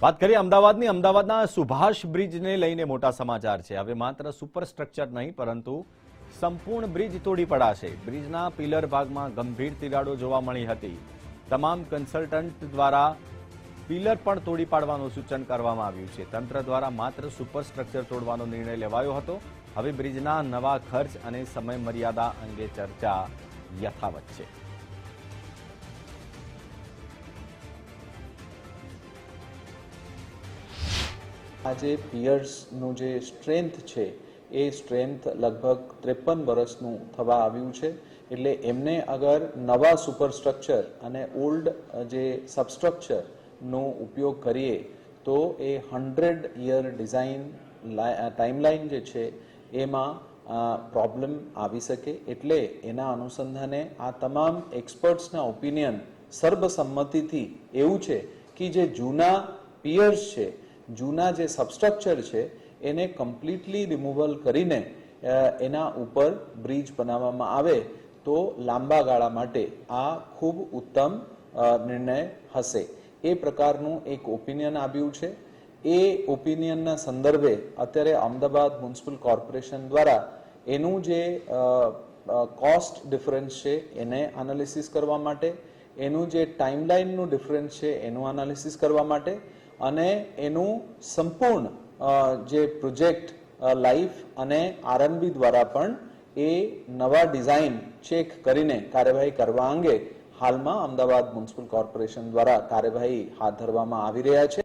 વાત કરીએ અમદાવાદના સુભાષ બ્રિજને લઈને મોટા સમાચાર છે। હવે માત્ર સુપર સ્ટ્રક્ચર નહીં પરંતુ સંપૂર્ણ બ્રિજ તોડી પડાશે। બ્રિજના પિલર ભાગમાં ગંભીર તિરાડો જોવા મળી હતી। તમામ કન્સલ્ટન્ટ દ્વારા પિલર પણ તોડી પાડવાનું સૂચન કરવામાં આવ્યું છે। તંત્ર દ્વારા માત્ર સુપર સ્ટ્રક્ચર તોડવાનો નિર્ણય લેવાયો હતો। હવે બ્રિજના નવા ખર્ચ અને સમય મર્યાદા અંગે ચર્ચા યથાવત છે। આજે પિયર્સનું જે સ્ટ્રેન્થ છે એ સ્ટ્રેન્થ લગભગ 53 વર્ષનું થવા આવ્યું છે। એટલે એમને અગર નવા સુપરસ્ટ્રક્ચર અને ઓલ્ડ જે સબસ્ટ્રક્ચરનો ઉપયોગ કરીએ તો એ 100 યર ડિઝાઇન ટાઈમલાઈન જે છે એમાં પ્રોબ્લેમ આવી શકે। એટલે એના અનુસંધાને આ તમામ એક્સપર્ટ્સના ઓપિનિયન સર્વસંમતિથી એવું છે કે જે જૂના પિયર્સ છે, જૂના જે સબસ્ટ્રક્ચર છે એને કમ્પ્લીટલી રિમૂવલ કરીને એના ઉપર બ્રિજ બનાવવામાં આવે તો લાંબા ગાળા માટે આ ખૂબ ઉત્તમ નિર્ણય હશે। એ પ્રકારનું એક ઓપિનિયન આવ્યું છે। એ ઓપિનિયનના સંદર્ભે અત્યારે અમદાવાદ મ્યુનિસિપલ કોર્પોરેશન દ્વારા એનું જે કોસ્ટ ડિફરન્સ છે એને એનાલિસિસ કરવા માટે, એનું જે ટાઈમલાઈનનું ડિફરન્સ છે એનું એનાલિસિસ કરવા માટે અને એનું સંપૂર્ણ જે પ્રોજેક્ટ લાઈફ અને આરએનબી દ્વારા પણ એ નવા ડિઝાઇન ચેક કરીને કાર્યવાહી કરવા અંગે હાલમાં અમદાવાદ મ્યુનિસિપલ કોર્પોરેશન દ્વારા કાર્યવાહી હાથ ધરવામાં આવી રહ્યા છે।